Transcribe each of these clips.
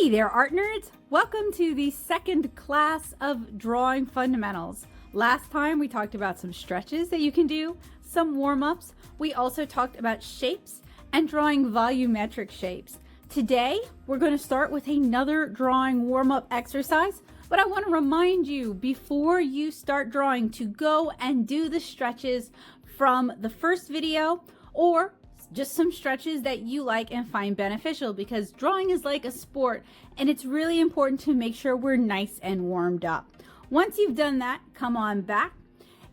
Hey there, art nerds! Welcome to the second class of Drawing Fundamentals. Last time we talked about some stretches that you can do, some warm-ups. We also talked about shapes and drawing volumetric shapes. Today, we're going to start with another drawing warm-up exercise, but I want to remind you before you start drawing to go and do the stretches from the first video or just some stretches that you like and find beneficial, because drawing is like a sport and it's really important to make sure we're nice and warmed up. Once you've done that, come on back.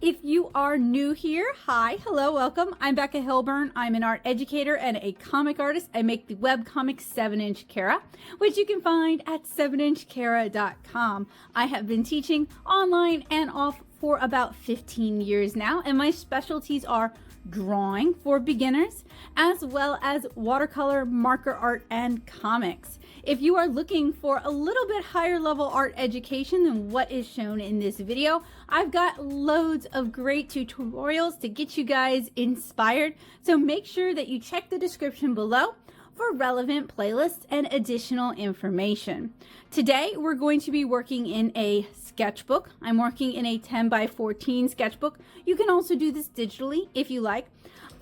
If you are new here, hi, hello, welcome. I'm Becca Hilburn. I'm an art educator and a comic artist. I make the webcomic 7-Inch Kara, which you can find at 7inchkara.com. I have been teaching online and off for about 15 years now, and my specialties are drawing for beginners, as well as watercolor, marker art, and comics. If you are looking for a little bit higher level art education than what is shown in this video, I've got loads of great tutorials to get you guys inspired. So make sure that you check the description below for relevant playlists and additional information. Today, we're going to be working in a sketchbook. I'm working in a 10 by 14 sketchbook. You can also do this digitally if you like.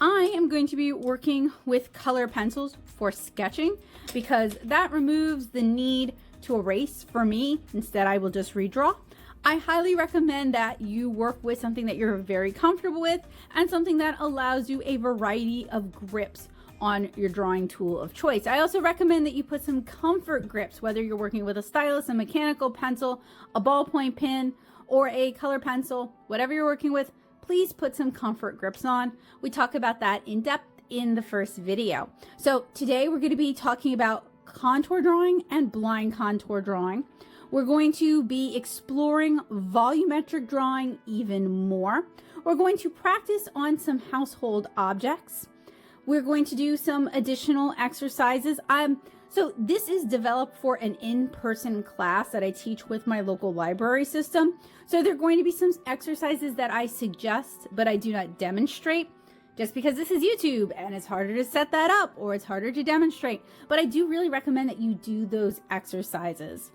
I am going to be working with color pencils for sketching because that removes the need to erase for me. Instead, I will just redraw. I highly recommend that you work with something that you're very comfortable with and something that allows you a variety of grips on your drawing tool of choice. I also recommend that you put some comfort grips, whether you're working with a stylus, a mechanical pencil, a ballpoint pen, or a color pencil, whatever you're working with, please put some comfort grips on. We talk about that in depth in the first video. So today we're going to be talking about contour drawing and blind contour drawing. We're going to be exploring volumetric drawing even more. We're going to practice on some household objects. We're going to do some additional exercises. So this is developed for an in-person class that I teach with my local library system. So there are going to be some exercises that I suggest, but I do not demonstrate, just because this is YouTube and it's harder to set that up or it's harder to demonstrate. But I do really recommend that you do those exercises.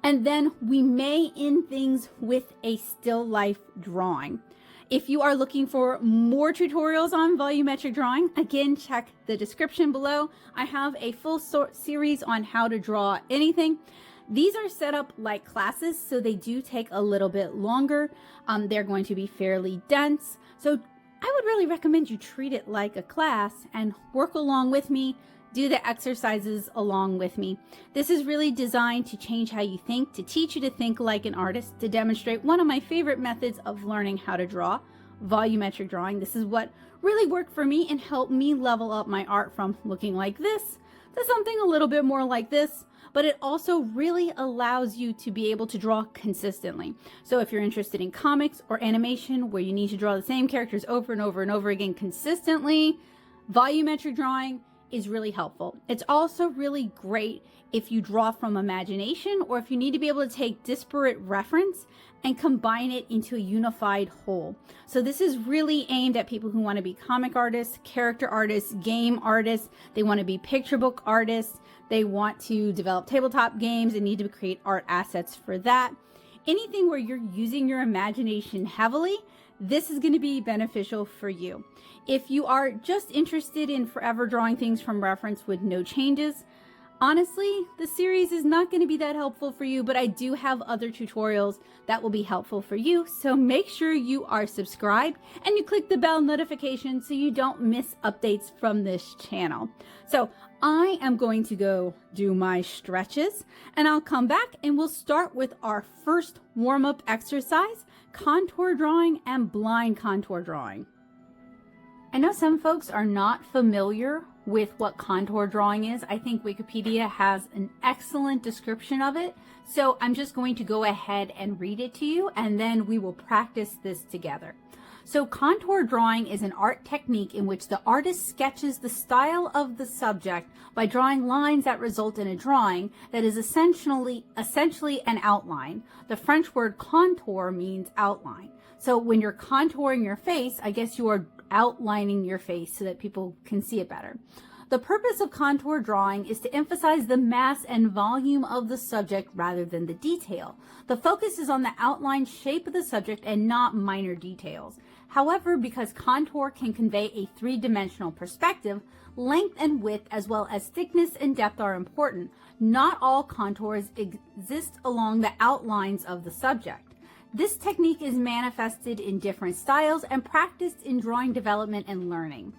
And then we may end things with a still life drawing. If you are looking for more tutorials on volumetric drawing, again, check the description below. I have a full series on how to draw anything. These are set up like classes, so they do take a little bit longer. They're going to be fairly dense. So I would really recommend you treat it like a class and work along with me. Do the exercises along with me. This is really designed to change how you think, to teach you to think like an artist, to demonstrate one of my favorite methods of learning how to draw, volumetric drawing. This is what really worked for me and helped me level up my art from looking like this to something a little bit more like this, but it also really allows you to be able to draw consistently. So if you're interested in comics or animation where you need to draw the same characters over and over and over again consistently, volumetric drawing is really helpful. It's also really great if you draw from imagination or if you need to be able to take disparate reference and combine it into a unified whole. So this is really aimed at people who want to be comic artists, character artists, game artists. They want to be picture book artists. They want to develop tabletop games and need to create art assets for that. Anything where you're using your imagination heavily, this is going to be beneficial for you. If you are just interested in forever drawing things from reference with no changes, honestly, the series is not going to be that helpful for you, but I do have other tutorials that will be helpful for you. So make sure you are subscribed and you click the bell notification so you don't miss updates from this channel. So I am going to go do my stretches and I'll come back and we'll start with our first warm-up exercise, contour drawing and blind contour drawing. I know some folks are not familiar with what contour drawing is. I think Wikipedia has an excellent description of it. So I'm just going to go ahead and read it to you and then we will practice this together. So contour drawing is an art technique in which the artist sketches the style of the subject by drawing lines that result in a drawing that is essentially an outline. The French word contour means outline. So when you're contouring your face, I guess you are outlining your face so that people can see it better. The purpose of contour drawing is to emphasize the mass and volume of the subject rather than the detail. The focus is on the outline shape of the subject and not minor details. However, because contour can convey a three-dimensional perspective, length and width as well as thickness and depth are important. Not all contours exist along the outlines of the subject. This technique is manifested in different styles and practiced in drawing development and learning.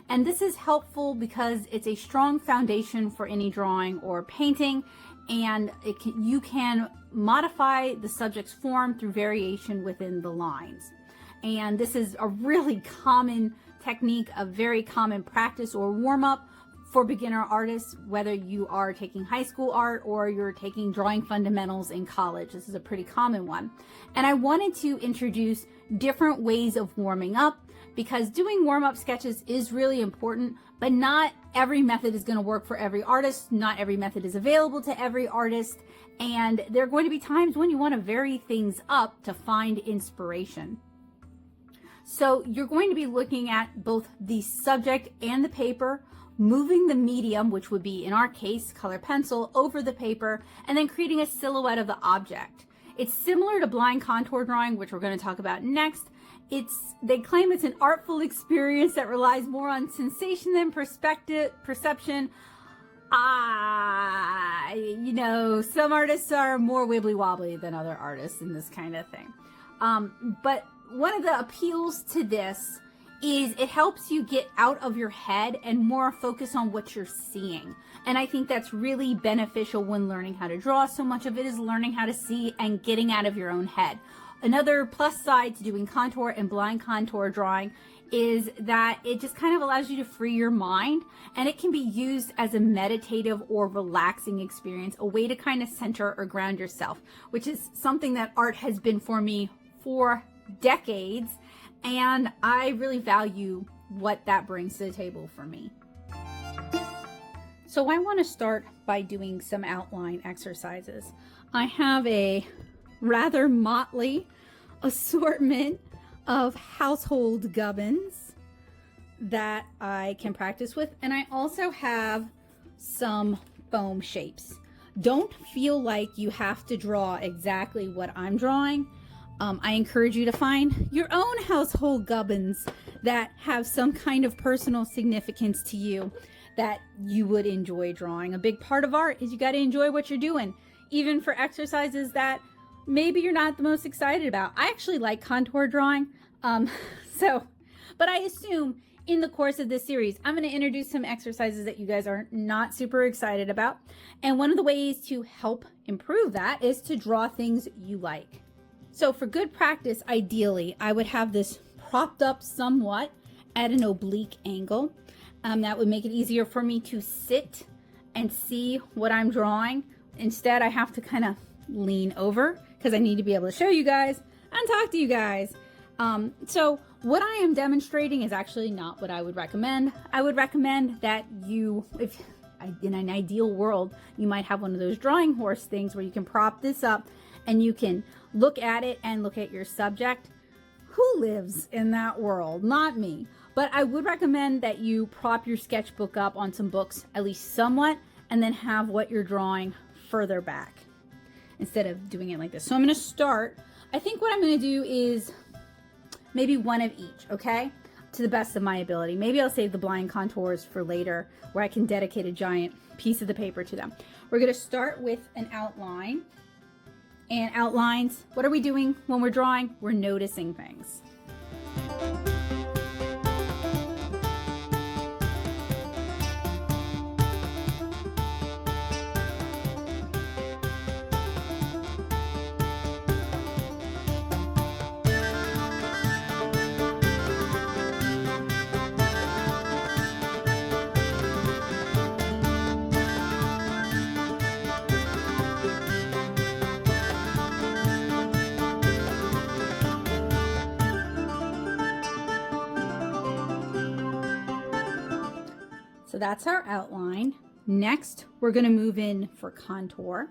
And this is helpful because it's a strong foundation for any drawing or painting, and you can modify the subject's form through variation within the lines. And this is a really common technique, a very common practice or warm-up for beginner artists, whether you are taking high school art or you're taking drawing fundamentals in college. This is a pretty common one. And I wanted to introduce different ways of warming up, because doing warm-up sketches is really important, but not every method is going to work for every artist. Not every method is available to every artist. And there are going to be times when you want to vary things up to find inspiration. So you're going to be looking at both the subject and the paper, moving the medium, which would be in our case color pencil, over the paper, and then creating a silhouette of the object. It's similar to blind contour drawing, which we're going to talk about next. They claim it's an artful experience that relies more on sensation than perception. Some artists are more wibbly wobbly than other artists in this kind of thing. But one of the appeals to this is it helps you get out of your head and more focus on what you're seeing. And I think that's really beneficial when learning how to draw. So much of it is learning how to see and getting out of your own head. Another plus side to doing contour and blind contour drawing is that it just kind of allows you to free your mind, and it can be used as a meditative or relaxing experience, a way to kind of center or ground yourself, which is something that art has been for me for decades, and I really value what that brings to the table for me. So I want to start by doing some outline exercises. I have a rather motley assortment of household gubbins that I can practice with, and I also have some foam shapes. Don't feel like you have to draw exactly what I'm drawing. I encourage you to find your own household gubbins that have some kind of personal significance to you that you would enjoy drawing. A big part of art is you got to enjoy what you're doing, even for exercises that maybe you're not the most excited about. I actually like contour drawing. But I assume in the course of this series, I'm going to introduce some exercises that you guys are not super excited about. And one of the ways to help improve that is to draw things you like. So for good practice, ideally, I would have this propped up somewhat at an oblique angle. That would make it easier for me to sit and see what I'm drawing. Instead, I have to kind of lean over because I need to be able to show you guys and talk to you guys. So what I am demonstrating is actually not what I would recommend. I would recommend that if in an ideal world, you might have one of those drawing horse things where you can prop this up and you can look at it and look at your subject. Who lives in that world? Not me. But I would recommend that you prop your sketchbook up on some books, at least somewhat, and then have what you're drawing further back instead of doing it like this. So I'm going to start. I think what I'm going to do is maybe one of each, okay? To the best of my ability. Maybe I'll save the blind contours for later where I can dedicate a giant piece of the paper to them. We're going to start with an outline. And outlines, what are we doing when we're drawing? We're noticing things. So that's our outline. Next, we're going to move in for contour.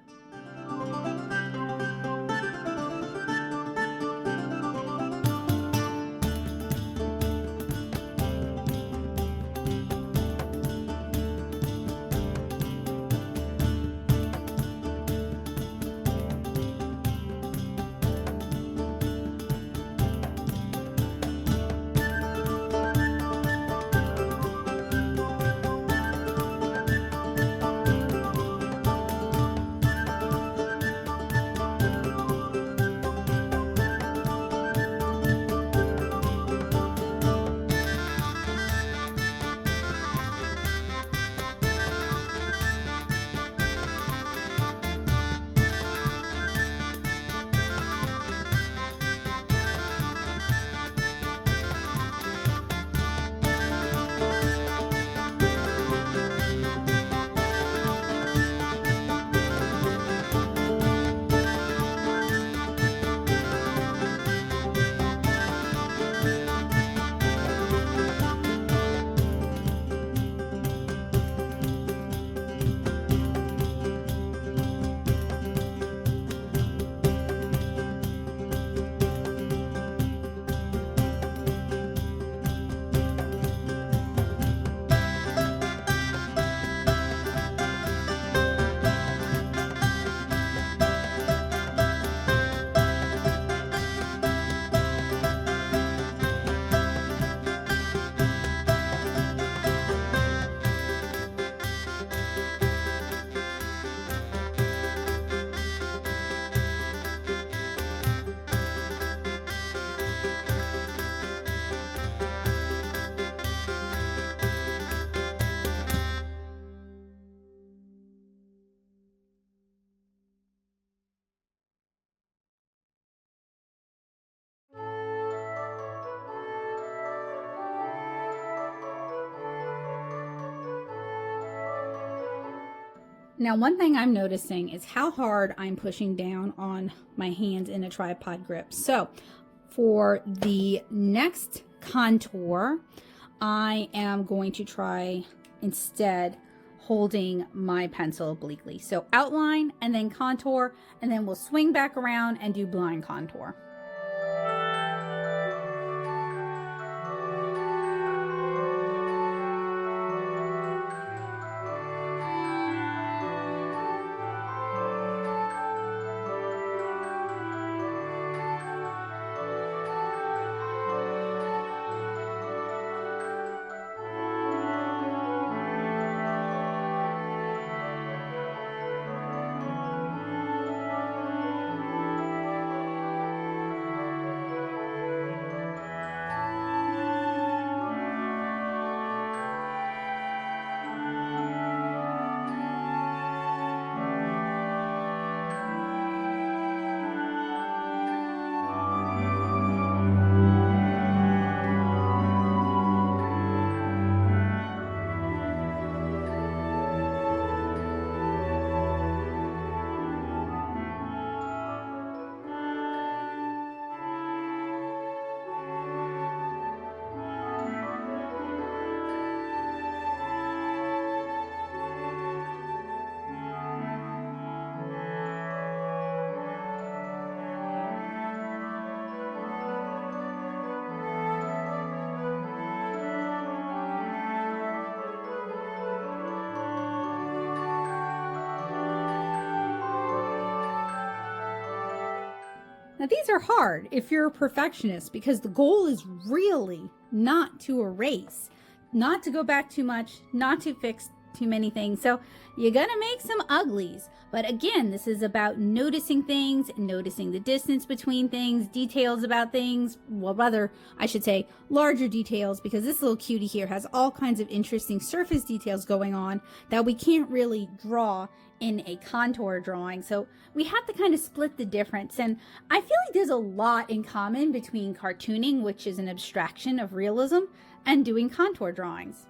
Now, one thing I'm noticing is how hard I'm pushing down on my hands in a tripod grip. So for the next contour, I am going to try instead holding my pencil obliquely. So outline and then contour, and then we'll swing back around and do blind contour. Now these are hard if you're a perfectionist, because the goal is really not to erase, not to go back too much, not to fix too many things. So you're gonna make some uglies. But again, this is about noticing things, noticing the distance between things, details about things, well, rather, I should say larger details, because this little cutie here has all kinds of interesting surface details going on that we can't really draw in a contour drawing. So we have to kind of split the difference. And I feel like there's a lot in common between cartooning, which is an abstraction of realism, and doing contour drawings.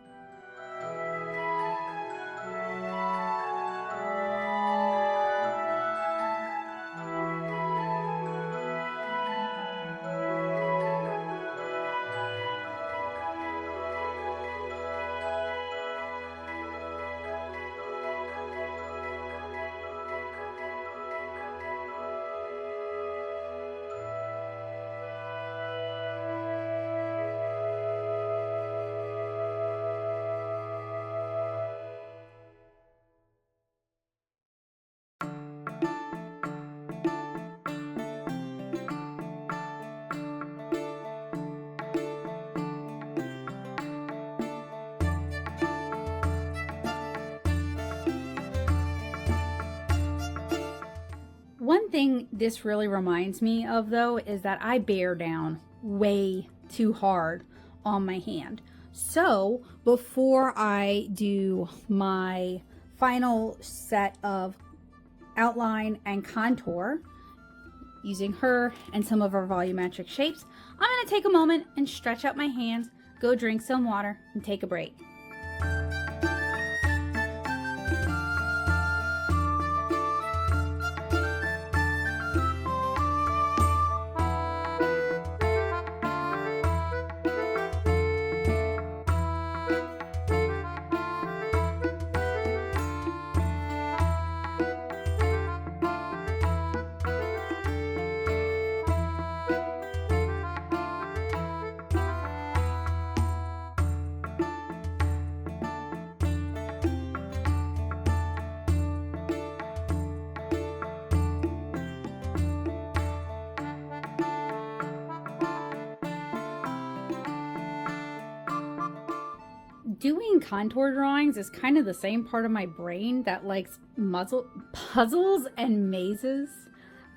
One thing this really reminds me of, though, is that I bear down way too hard on my hand. So before I do my final set of outline and contour, using her and some of our volumetric shapes, I'm going to take a moment and stretch out my hands, go drink some water, and take a break. Doing contour drawings is kind of the same part of my brain that likes puzzles and mazes.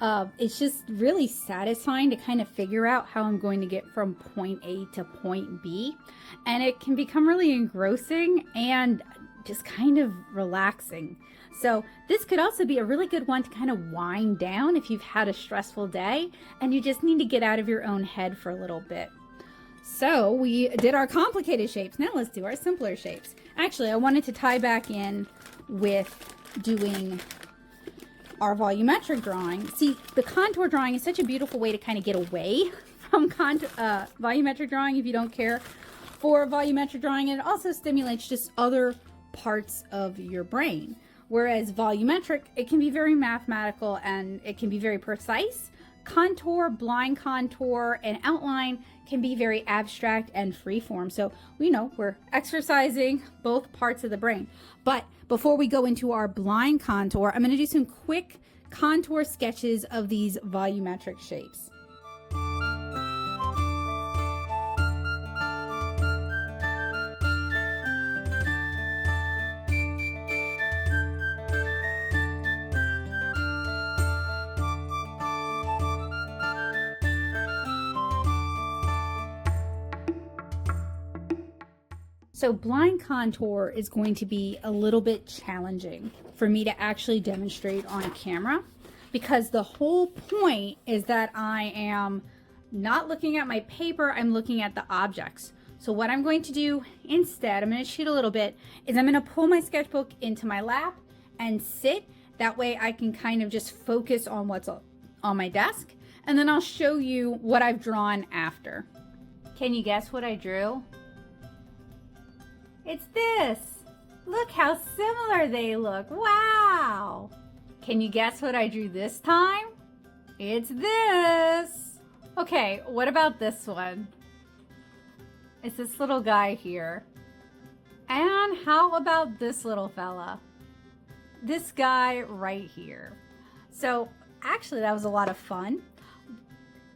It's just really satisfying to kind of figure out how I'm going to get from point A to point B. And it can become really engrossing and just kind of relaxing. So this could also be a really good one to kind of wind down if you've had a stressful day and you just need to get out of your own head for a little bit. So we did our complicated shapes. Now let's do our simpler shapes. Actually, I wanted to tie back in with doing our volumetric drawing. See, the contour drawing is such a beautiful way to kind of get away from volumetric drawing if you don't care for volumetric drawing, and it also stimulates just other parts of your brain. Whereas volumetric, it can be very mathematical and it can be very precise. Contour, blind contour, and outline can be very abstract and freeform. So we know we're exercising both parts of the brain. But before we go into our blind contour, I'm going to do some quick contour sketches of these volumetric shapes. So blind contour is going to be a little bit challenging for me to actually demonstrate on camera, because the whole point is that I am not looking at my paper, I'm looking at the objects. So what I'm going to do instead, I'm going to cheat a little bit, is I'm going to pull my sketchbook into my lap and sit. That way I can kind of just focus on what's on my desk, and then I'll show you what I've drawn after. Can you guess what I drew? It's this. Look how similar they look. Wow. Can you guess what I drew this time? It's this. Okay, what about this one? It's this little guy here. And how about this little fella? This guy right here. So actually that was a lot of fun.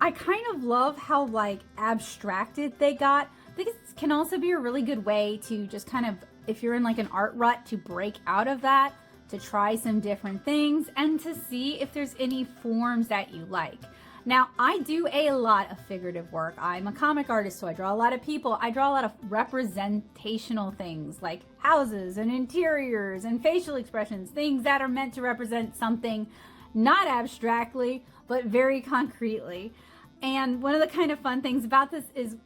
I kind of love how like abstracted they got. This can also be a really good way to just kind of, if you're in like an art rut, to break out of that, to try some different things, and to see if there's any forms that you like. Now, I do a lot of figurative work. I'm a comic artist, so I draw a lot of people. I draw a lot of representational things like houses and interiors and facial expressions, things that are meant to represent something not abstractly, but very concretely. And one of the kind of fun things about this is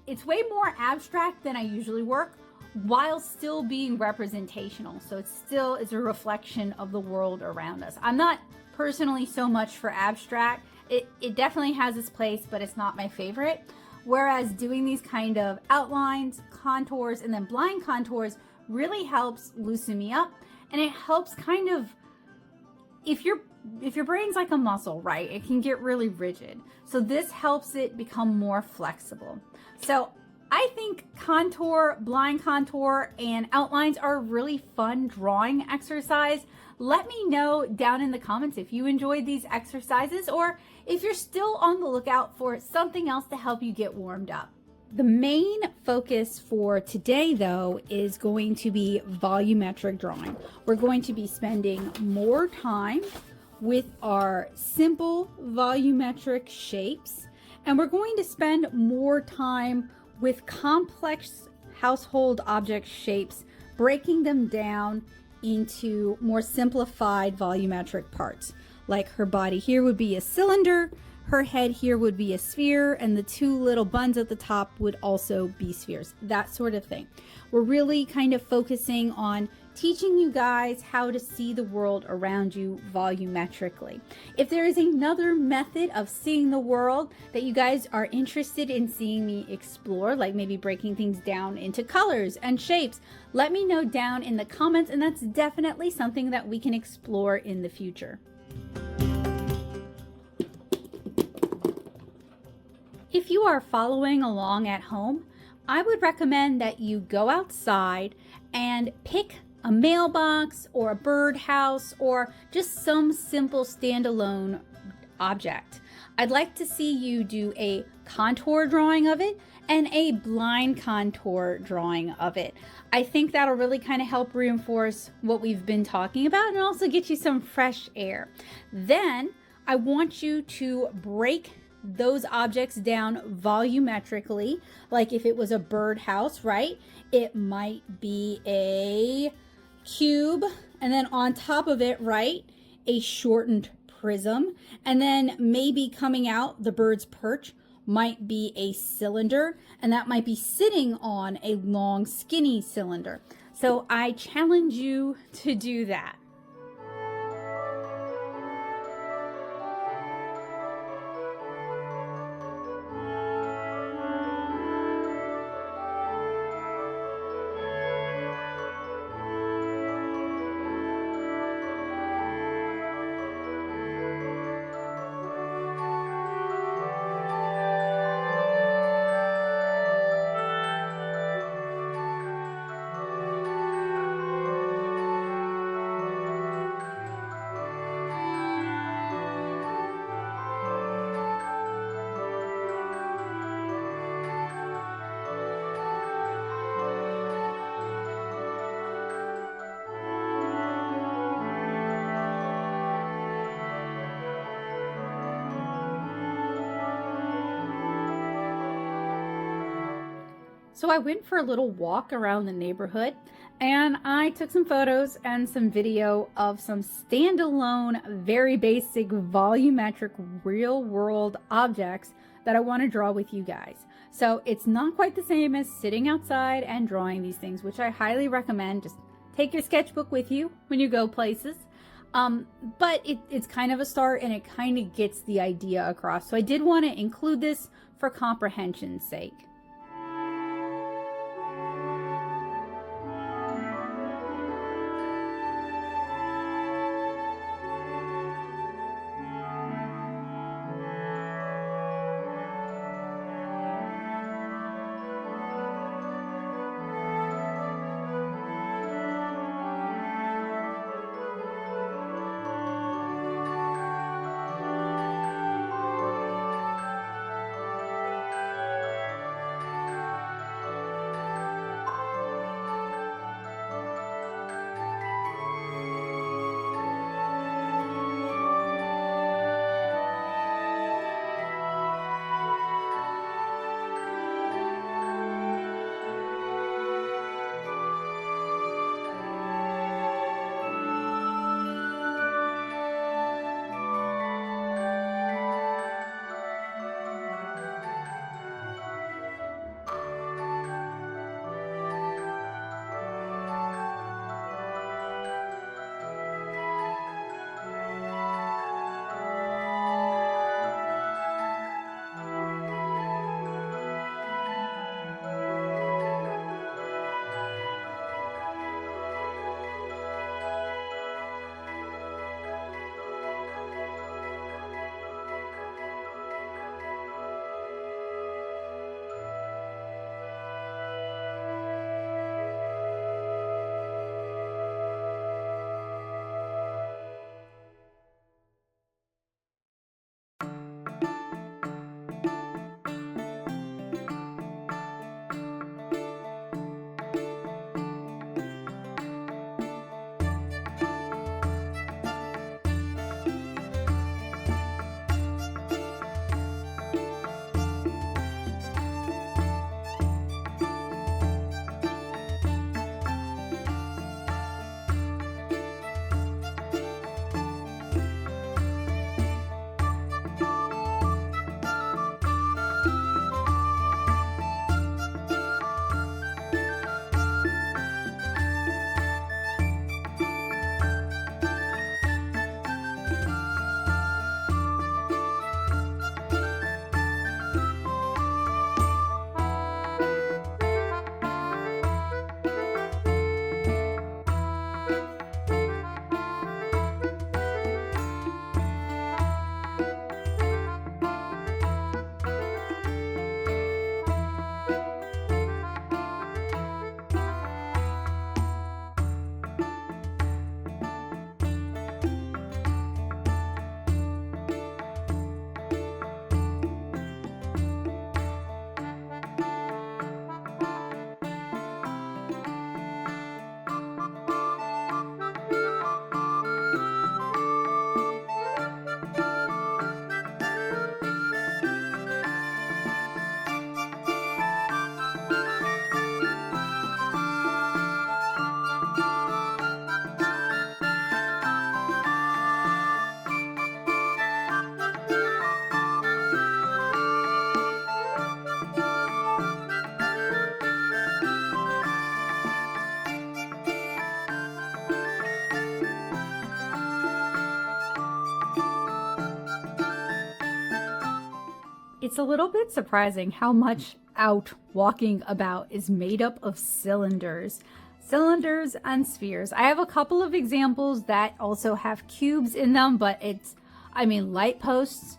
it's way more abstract than I usually work, while still being representational. So it's a reflection of the world around us. I'm not personally so much for abstract. It definitely has its place, but it's not my favorite. Whereas doing these kind of outlines, contours, and then blind contours really helps loosen me up, and it helps kind of, if your brain's like a muscle, right? It can get really rigid. So this helps it become more flexible. So I think contour, blind contour, and outlines are a really fun drawing exercise. Let me know down in the comments if you enjoyed these exercises, or if you're still on the lookout for something else to help you get warmed up. The main focus for today, though, is going to be volumetric drawing. We're going to be spending more time with our simple volumetric shapes, and we're going to spend more time with complex household object shapes, breaking them down into more simplified volumetric parts. Like her body here would be a cylinder, her head here would be a sphere, and the two little buns at the top would also be spheres, that sort of thing. We're really kind of focusing on teaching you guys how to see the world around you volumetrically. If there is another method of seeing the world that you guys are interested in seeing me explore, like maybe breaking things down into colors and shapes, let me know down in the comments, and that's definitely something that we can explore in the future. If you are following along at home, I would recommend that you go outside and pick a mailbox or a birdhouse or just some simple standalone object. I'd like to see you do a contour drawing of it and a blind contour drawing of it. I think that'll really kind of help reinforce what we've been talking about and also get you some fresh air. Then I want you to break those objects down volumetrically. Like if it was a birdhouse, right? It might be a cube, and then on top of it, right, a shortened prism, and then maybe coming out the bird's perch might be a cylinder, and that might be sitting on a long skinny cylinder. So I challenge you to do that. So I went for a little walk around the neighborhood and I took some photos and some video of some standalone, very basic volumetric real world objects that I want to draw with you guys. So it's not quite the same as sitting outside and drawing these things, which I highly recommend. Just take your sketchbook with you when you go places. But it's kind of a start and it kind of gets the idea across. So I did want to include this for comprehension's sake. It's a little bit surprising how much out walking about is made up of cylinders and spheres. I have a couple of examples that also have cubes in them, but light posts,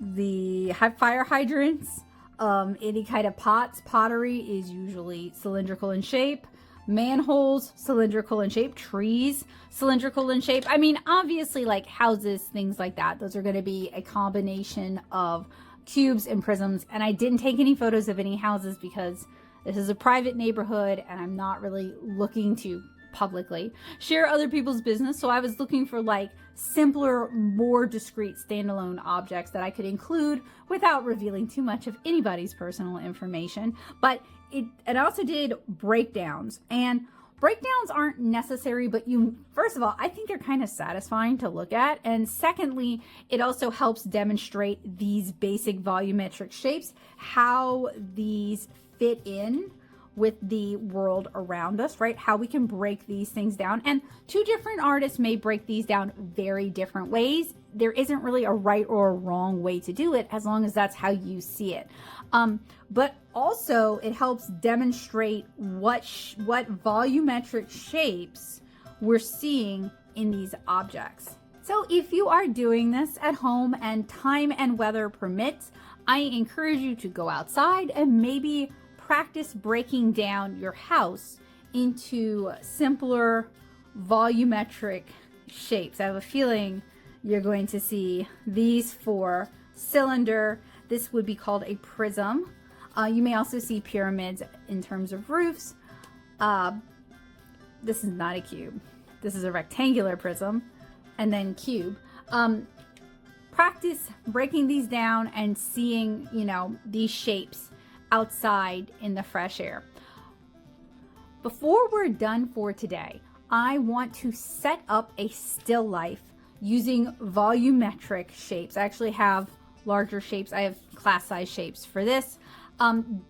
the fire hydrants, any kind of pots. Pottery is usually cylindrical in shape. Manholes, cylindrical in shape. Trees, cylindrical in shape. Obviously, like houses, things like that. Those are going to be a combination of cubes and prisms. And I didn't take any photos of any houses because this is a private neighborhood and I'm not really looking to publicly share other people's business. So I was looking for like simpler, more discrete standalone objects that I could include without revealing too much of anybody's personal information. But it also did breakdowns, and breakdowns aren't necessary, but first of all, I think they're kind of satisfying to look at. And secondly, it also helps demonstrate these basic volumetric shapes, how these fit in with the world around us, right? How we can break these things down. And two different artists may break these down very different ways. There isn't really a right or a wrong way to do it, as long as that's how you see it. But also it helps demonstrate what volumetric shapes we're seeing in these objects. So if you are doing this at home and time and weather permits, I encourage you to go outside and maybe practice breaking down your house into simpler volumetric shapes. I have a feeling you're going to see these for cylinder. This would be called a prism. You may also see pyramids in terms of roofs. This is not a cube. This is a rectangular prism, and then cube. Practice breaking these down and seeing, these shapes outside in the fresh air. Before we're done for today, I want to set up a still life using volumetric shapes. I actually have larger shapes. I have class size shapes for this.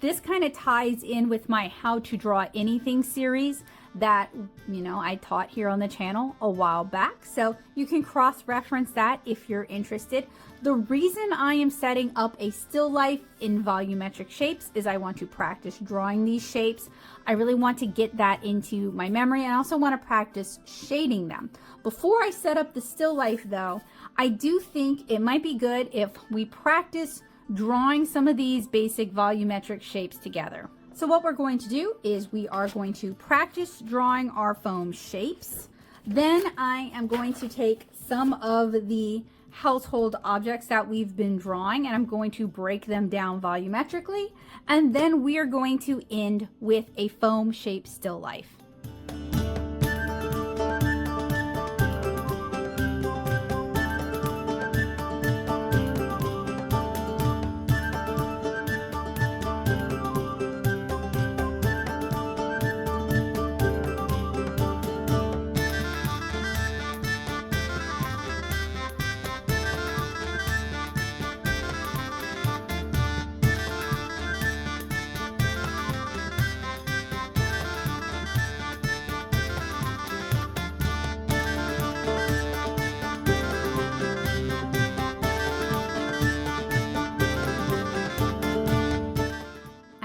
This kind of ties in with my How to Draw Anything series that, I taught here on the channel a while back. So you can cross-reference that if you're interested. The reason I am setting up a still life in volumetric shapes is I want to practice drawing these shapes. I really want to get that into my memory, and I also want to practice shading them. Before I set up the still life though, I do think it might be good if we practice drawing some of these basic volumetric shapes together. So what we're going to do is we are going to practice drawing our foam shapes. Then I am going to take some of the household objects that we've been drawing, and I'm going to break them down volumetrically. And then we are going to end with a foam shape still life.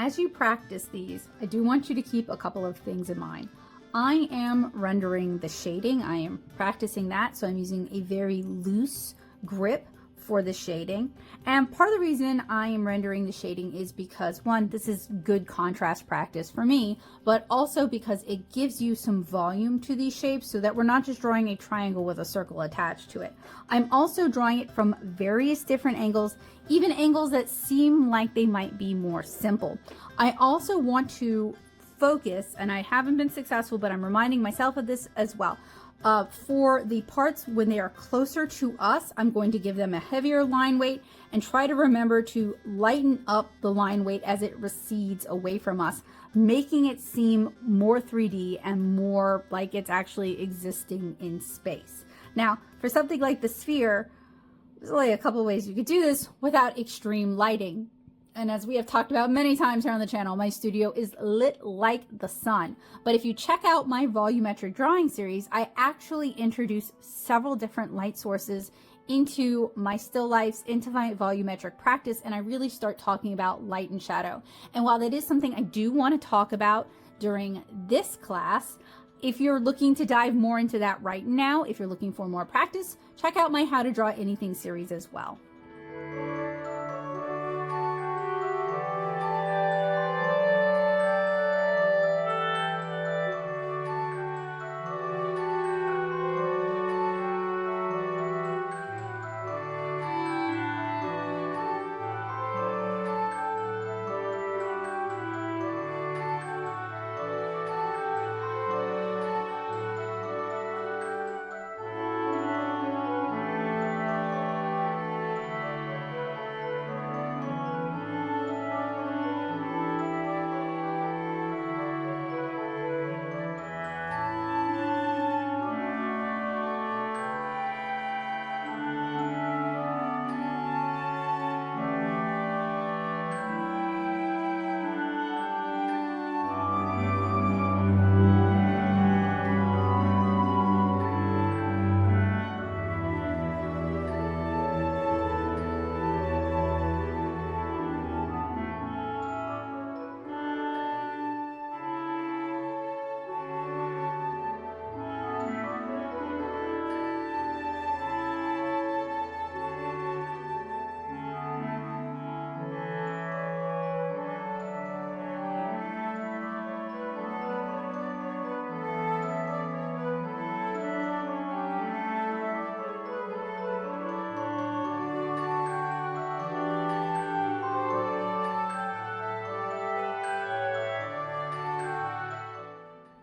As you practice these, I do want you to keep a couple of things in mind. I am rendering the shading. I am practicing that, so I'm using a very loose grip for the shading. And part of the reason I am rendering the shading is because, one, this is good contrast practice for me, but also because it gives you some volume to these shapes so that we're not just drawing a triangle with a circle attached to it. I'm also drawing it from various different angles, even angles that seem like they might be more simple. I also want to focus, and I haven't been successful, but I'm reminding myself of this as well. For the parts when they are closer to us, I'm going to give them a heavier line weight and try to remember to lighten up the line weight as it recedes away from us, making it seem more 3D and more like it's actually existing in space. Now, for something like the sphere, there's only a couple of ways you could do this without extreme lighting. And as we have talked about many times here on the channel, my studio is lit like the sun. But if you check out my volumetric drawing series, I actually introduce several different light sources into my still lifes, into my volumetric practice, and I really start talking about light and shadow. And while that is something I do want to talk about during this class, if you're looking to dive more into that right now, if you're looking for more practice, check out my How to Draw Anything series as well.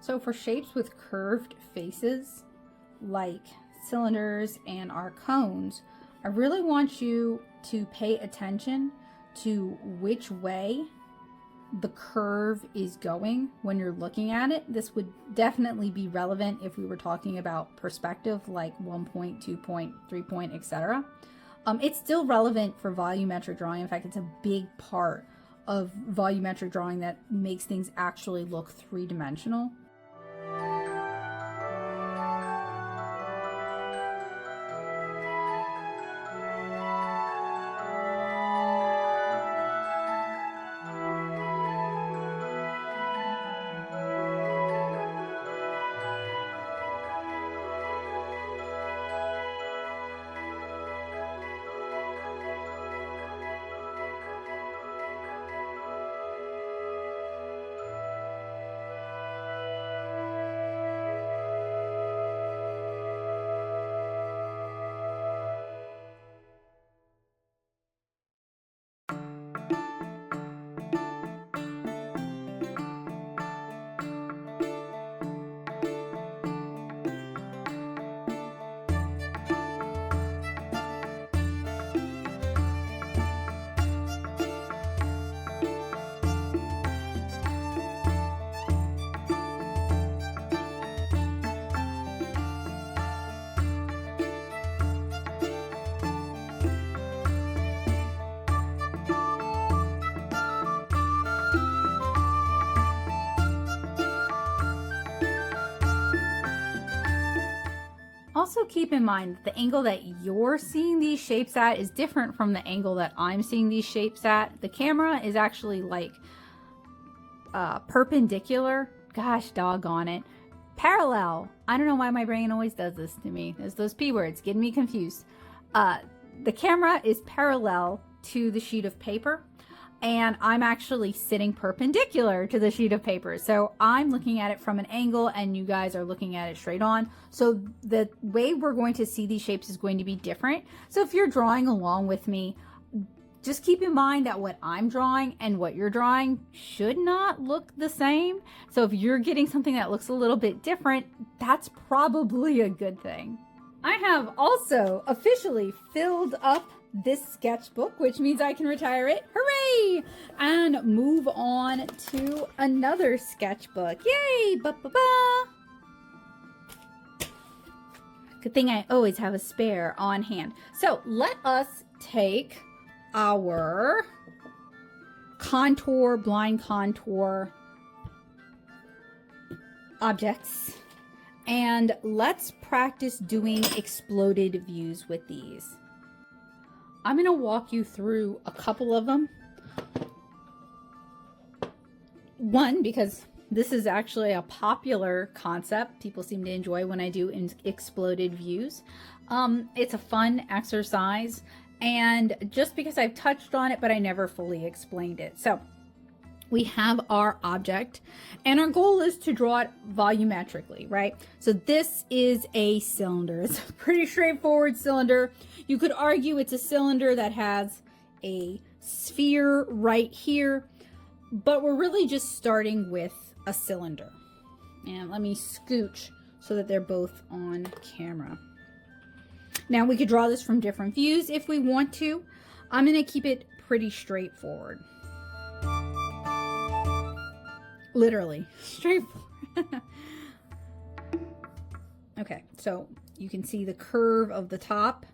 So for shapes with curved faces, like cylinders and our cones, I really want you to pay attention to which way the curve is going when you're looking at it. This would definitely be relevant if we were talking about perspective, like 1 point, 2 point, 3 point, etc. It's still relevant for volumetric drawing. In fact, it's a big part of volumetric drawing that makes things actually look three-dimensional. Also keep in mind the angle that you're seeing these shapes at is different from the angle that I'm seeing these shapes at. The camera is actually like perpendicular. Gosh, doggone it. Parallel. I don't know why my brain always does this to me. There's those P words getting me confused. The camera is parallel to the sheet of paper, and I'm actually sitting perpendicular to the sheet of paper. So I'm looking at it from an angle and you guys are looking at it straight on. So the way we're going to see these shapes is going to be different. So if you're drawing along with me, just keep in mind that what I'm drawing and what you're drawing should not look the same. So if you're getting something that looks a little bit different, that's probably a good thing. I have also officially filled up this sketchbook, which means I can retire it. Hooray! And move on to another sketchbook. Yay! Ba-ba-ba! Good thing I always have a spare on hand. So let us take our contour, blind contour objects, and let's practice doing exploded views with these. I'm going to walk you through a couple of them. One, because this is actually a popular concept. People seem to enjoy when I do exploded views. It's a fun exercise, and just because I've touched on it, but I never fully explained it. So we have our object, and our goal is to draw it volumetrically, right? So this is a cylinder. It's a pretty straightforward cylinder. You could argue it's a cylinder that has a sphere right here, but we're really just starting with a cylinder. And let me scooch so that they're both on camera. Now we could draw this from different views if we want to. I'm going to keep it pretty straightforward. Literally straightforward. Okay, so you can see the curve of the top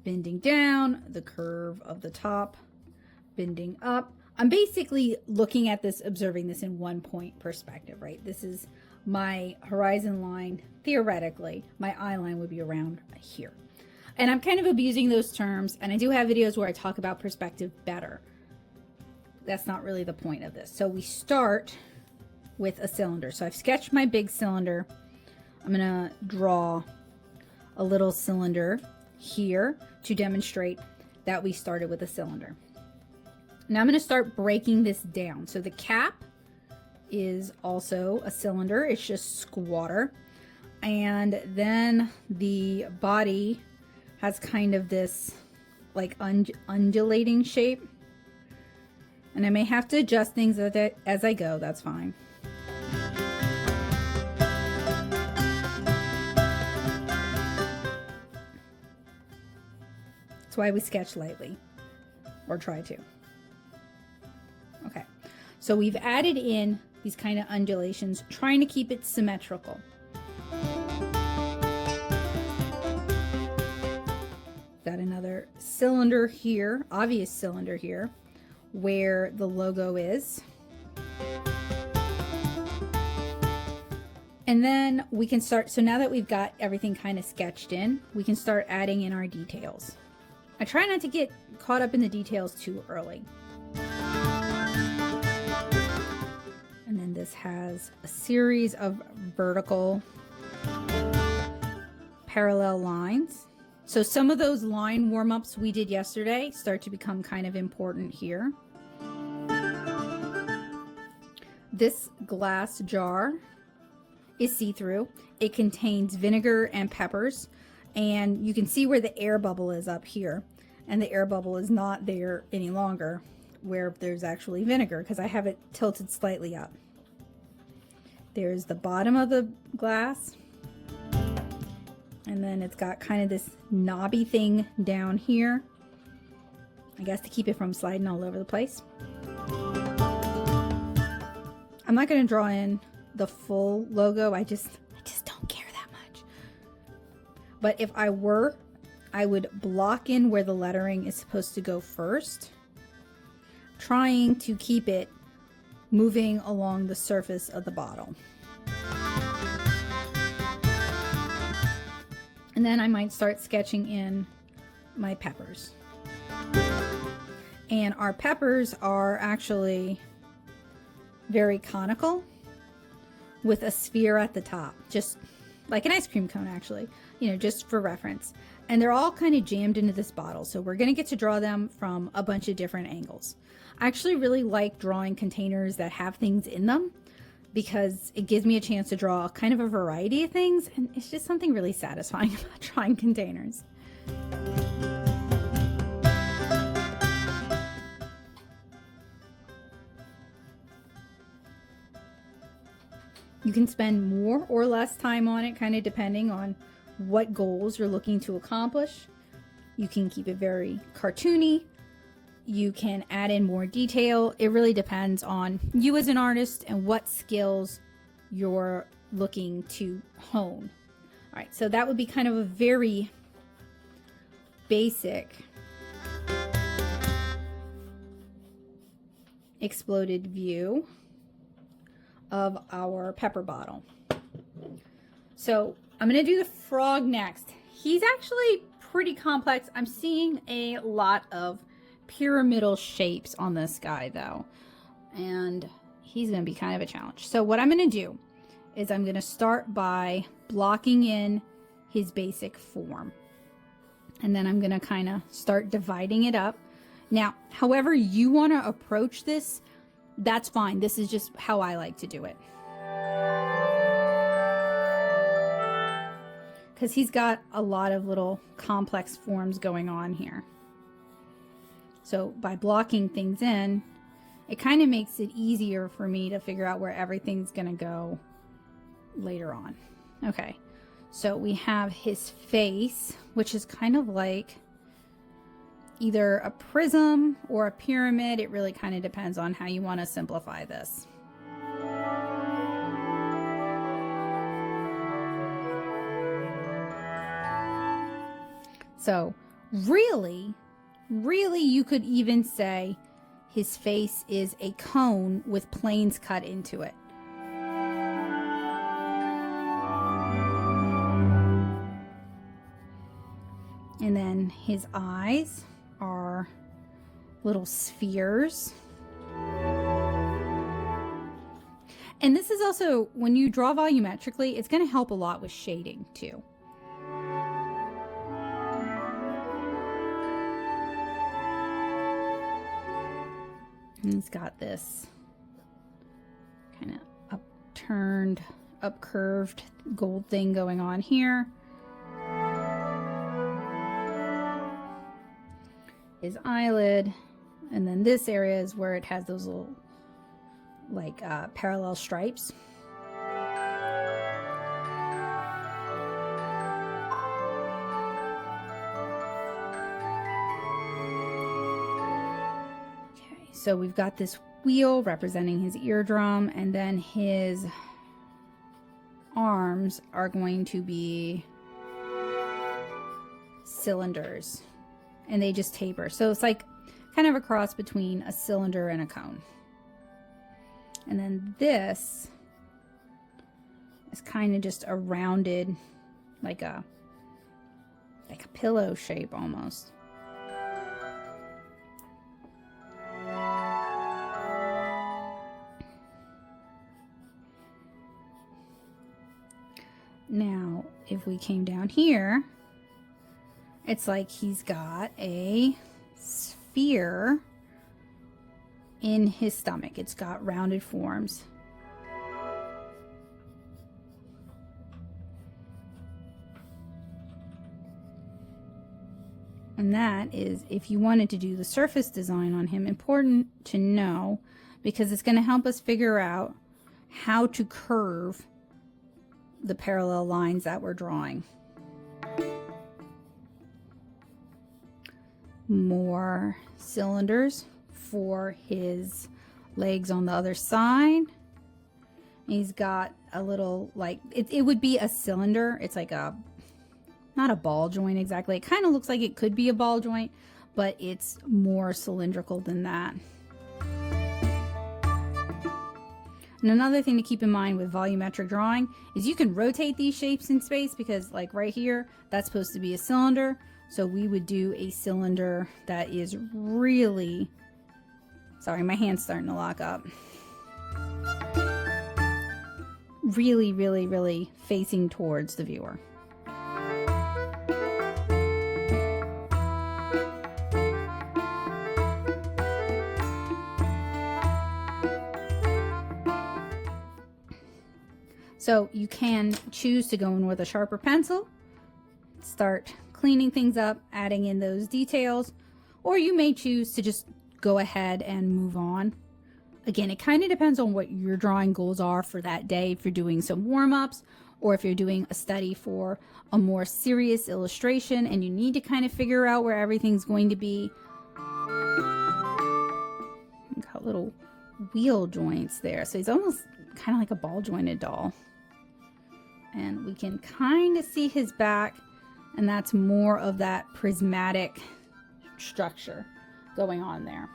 bending down, the curve of the top bending up. I'm basically looking at this, observing this in 1 point perspective, right? This is my horizon line. Theoretically, my eye line would be around here. And I'm kind of abusing those terms, and I do have videos where I talk about perspective better. That's not really the point of this. So we start with a cylinder. So I've sketched my big cylinder. I'm gonna draw a little cylinder here to demonstrate that we started with a cylinder. Now I'm gonna start breaking this down. So the cap is also a cylinder. It's just squatter. And then the body has kind of this like undulating shape. And I may have to adjust things as I go. That's fine. That's why we sketch lightly, or try to. Okay, so we've added in these kind of undulations, trying to keep it symmetrical. Got another cylinder here, obvious cylinder here, where the logo is. And then we can start, so now that we've got everything kind of sketched in, we can start adding in our details. I try not to get caught up in the details too early. And then this has a series of vertical parallel lines. So some of those line warm-ups we did yesterday start to become kind of important here. This glass jar is see-through. It contains vinegar and peppers, and you can see where the air bubble is up here, and the air bubble is not there any longer where there's actually vinegar because I have it tilted slightly up. There's the bottom of the glass, and then it's got kind of this knobby thing down here, I guess to keep it from sliding all over the place. I'm not going to draw in the full logo. I just don't care that much. But if I were, I would block in where the lettering is supposed to go first, trying to keep it moving along the surface of the bottle. And then I might start sketching in my peppers. And our peppers are actually very conical with a sphere at the top, just like an ice cream cone actually, you know, just for reference. And they're all kind of jammed into this bottle, so we're going to get to draw them from a bunch of different angles. I actually really like drawing containers that have things in them because it gives me a chance to draw kind of a variety of things, and it's just something really satisfying about drawing containers. You can spend more or less time on it, kind of depending on what goals you're looking to accomplish. You can keep it very cartoony. You can add in more detail. It really depends on you as an artist and what skills you're looking to hone. All right, so that would be kind of a very basic exploded view of our pepper bottle. So I'm going to do the frog next. He's actually pretty complex. I'm seeing a lot of pyramidal shapes on this guy though, and he's going to be kind of a challenge. So what I'm going to do is I'm going to start by blocking in his basic form, and then I'm going to kind of start dividing it up. Now, however you want to approach this, that's fine. This is just how I like to do it. Because he's got a lot of little complex forms going on here. So by blocking things in, it kind of makes it easier for me to figure out where everything's going to go later on. Okay, so we have his face, which is kind of like either a prism or a pyramid. It really kind of depends on how you want to simplify this. So really you could even say his face is a cone with planes cut into it. And then his eyes are little spheres. And this is also, when you draw volumetrically, it's going to help a lot with shading too. And he's got this kind of upturned, upcurved gold thing going on here. His eyelid, and then this area is where it has those little like parallel stripes. So we've got this wheel representing his eardrum, and then his arms are going to be cylinders, and they just taper. So it's like kind of a cross between a cylinder and a cone. And then this is kind of just a rounded, like a pillow shape almost. Now, if we came down here, it's like he's got a sphere in his stomach. It's got rounded forms. And that is, if you wanted to do the surface design on him, important to know, because it's going to help us figure out how to curve the parallel lines that we're drawing. More cylinders for his legs on the other side. He's got a little, like, it would be a cylinder. It's like a, not a ball joint exactly. It kind of looks like it could be a ball joint, but it's more cylindrical than that. And another thing to keep in mind with volumetric drawing is you can rotate these shapes in space, because like right here, that's supposed to be a cylinder. So we would do a cylinder that is really, sorry, my hand's starting to lock up. Really, really, really facing towards the viewer. So you can choose to go in with a sharper pencil, start cleaning things up, adding in those details, or you may choose to just go ahead and move on. Again, it kind of depends on what your drawing goals are for that day, if you're doing some warm-ups or if you're doing a study for a more serious illustration and you need to kind of figure out where everything's going to be. Got little wheel joints there, so he's almost kind of like a ball jointed doll. And we can kind of see his back, and that's more of that prismatic structure going on there.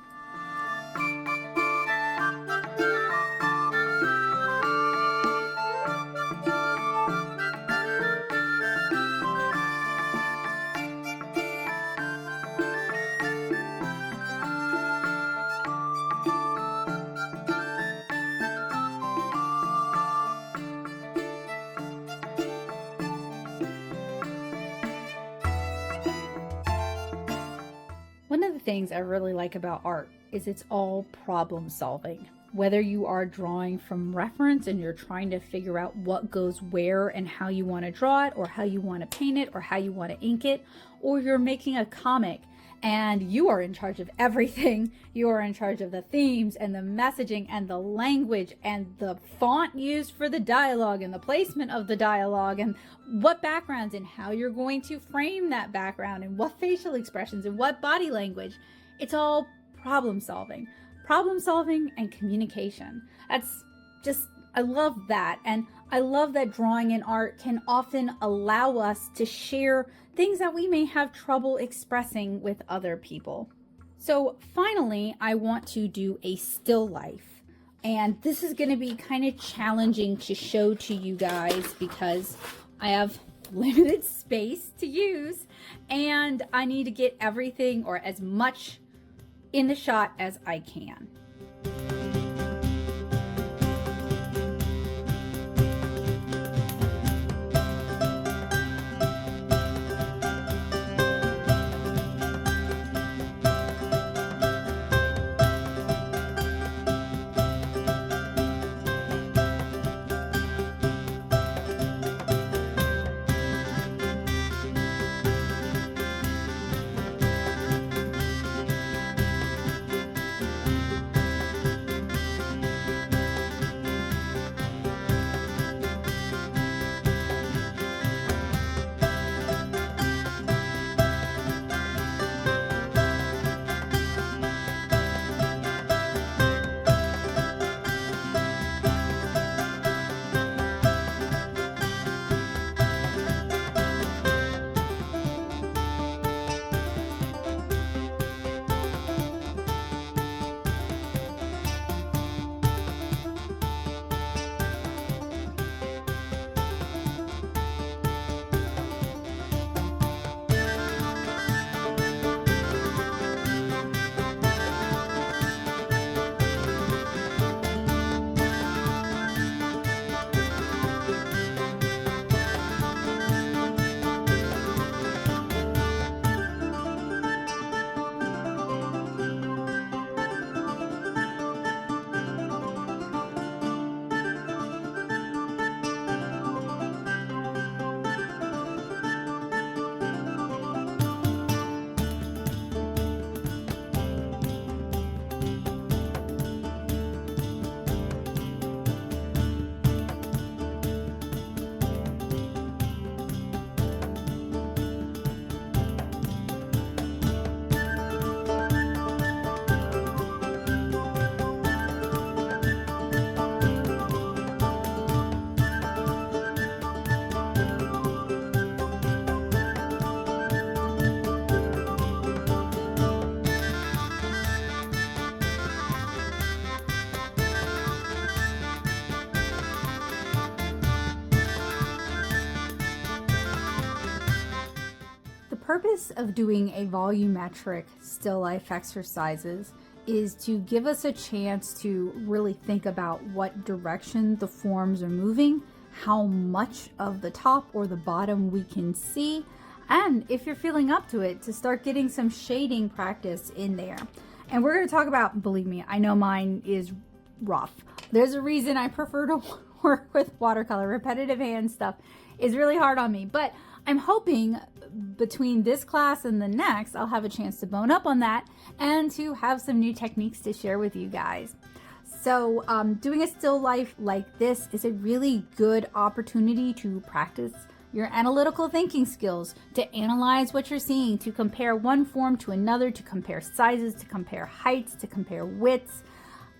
One of the things I really like about art is it's all problem solving. Whether you are drawing from reference and you're trying to figure out what goes where and how you want to draw it, or how you want to paint it, or how you want to ink it, or you're making a comic and you are in charge of everything. You are in charge of the themes and the messaging and the language and the font used for the dialogue and the placement of the dialogue and what backgrounds and how you're going to frame that background and what facial expressions and what body language. It's all problem solving and communication. That's just, I love that. And I love that drawing and art can often allow us to share things that we may have trouble expressing with other people. So finally, I want to do a still life. And this is going to be kind of challenging to show to you guys because I have limited space to use and I need to get everything or as much in the shot as I can. purpose of doing a volumetric still life exercises is to give us a chance to really think about what direction the forms are moving, how much of the top or the bottom we can see, and if you're feeling up to it, to start getting some shading practice in there. And we're going to talk about, believe me, I know mine is rough. There's a reason I prefer to work with watercolor. Repetitive hand stuff is really hard on me, but I'm hoping between this class and the next, I'll have a chance to bone up on that and to have some new techniques to share with you guys. So doing a still life like this is a really good opportunity to practice your analytical thinking skills, to analyze what you're seeing, to compare one form to another, to compare sizes, to compare heights, to compare widths.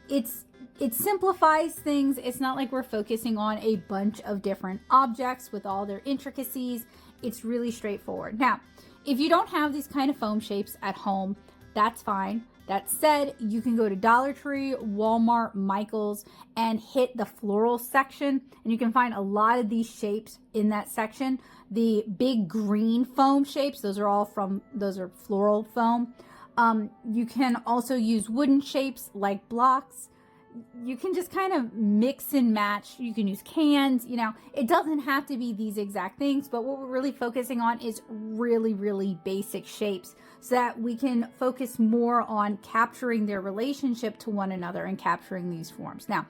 It simplifies things. It's not like we're focusing on a bunch of different objects with all their intricacies. It's really straightforward. Now, if you don't have these kind of foam shapes at home, that's fine. That said, you can go to Dollar Tree, Walmart, Michael's, and hit the floral section, and you can find a lot of these shapes in that section. The big green foam shapes, those are floral foam. You can also use wooden shapes like blocks. You can just kind of mix and match. You can use cans, it doesn't have to be these exact things, but what we're really focusing on is really, really basic shapes so that we can focus more on capturing their relationship to one another and capturing these forms. Now,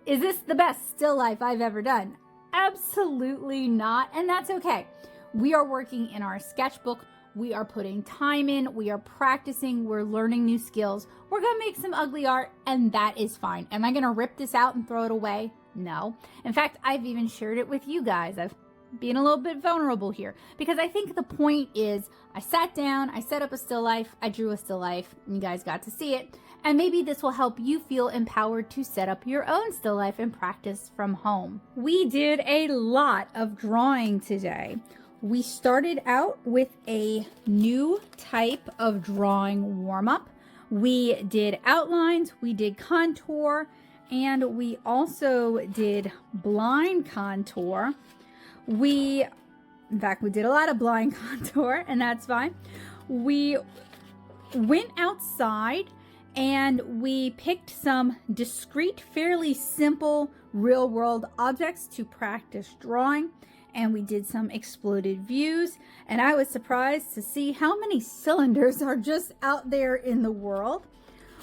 is this the best still life I've ever done? Absolutely not, and that's okay. We are working in our sketchbook. We are putting time in, we are practicing, we're learning new skills. We're gonna make some ugly art, and that is fine. Am I gonna rip this out and throw it away? No. In fact, I've even shared it with you guys. I've been a little bit vulnerable here because I think the point is I sat down, I set up a still life, I drew a still life, and you guys got to see it. And maybe this will help you feel empowered to set up your own still life and practice from home. We did a lot of drawing today. We started out with a new type of drawing warm-up. We did outlines, we did contour, and we also did blind contour. In fact, we did a lot of blind contour, and that's fine. We went outside and we picked some discrete, fairly simple real-world objects to practice drawing. And we did some exploded views, and I was surprised to see how many cylinders are just out there in the world.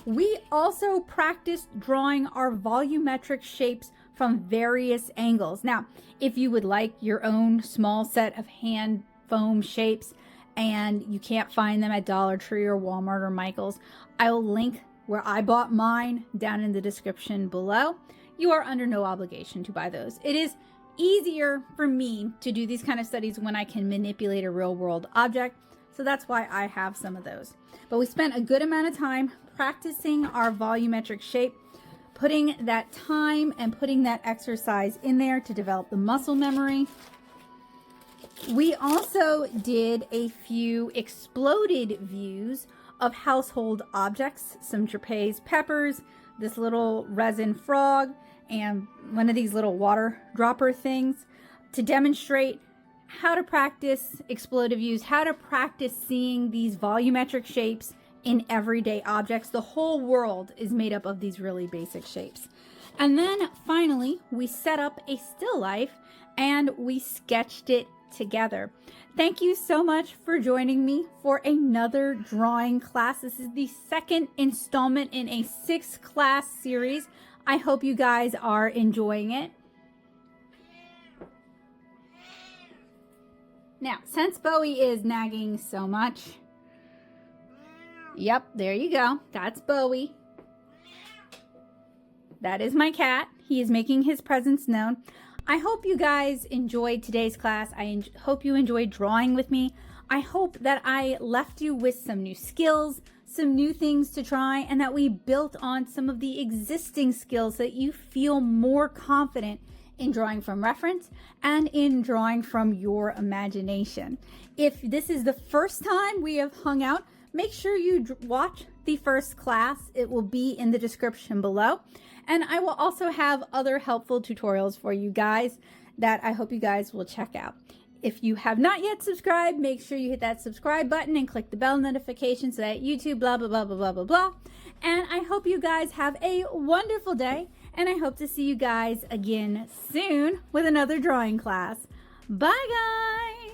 We also practiced drawing our volumetric shapes from various angles. Now, if you would like your own small set of hand foam shapes and you can't find them at Dollar Tree or Walmart or Michael's, I will link where I bought mine down in the description below. You are under no obligation to buy those. It is easier for me to do these kind of studies when I can manipulate a real world object. So that's why I have some of those. But we spent a good amount of time practicing our volumetric shape, putting that time and putting that exercise in there to develop the muscle memory. We also did a few exploded views of household objects, some trapeze peppers, this little resin frog, and one of these little water dropper things to demonstrate how to practice explosive views, how to practice seeing these volumetric shapes in everyday objects. The whole world is made up of these really basic shapes. And then finally, we set up a still life and we sketched it together. Thank you so much for joining me for another drawing class. This is the second installment in a 6-class series. I hope you guys are enjoying it. Now, since Bowie is nagging so much, yep, there you go. That's Bowie. That is my cat. He is making his presence known. I hope you guys enjoyed today's class. I hope you enjoyed drawing with me. I hope that I left you with some new skills, some new things to try, and that we built on some of the existing skills so that you feel more confident in drawing from reference and in drawing from your imagination. If this is the first time we have hung out, make sure you watch the first class. It will be in the description below. And I will also have other helpful tutorials for you guys that I hope you guys will check out. If you have not yet subscribed, make sure you hit that subscribe button and click the bell notification so that YouTube blah, blah, blah, blah, blah, blah, blah. And I hope you guys have a wonderful day, and I hope to see you guys again soon with another drawing class. Bye, guys!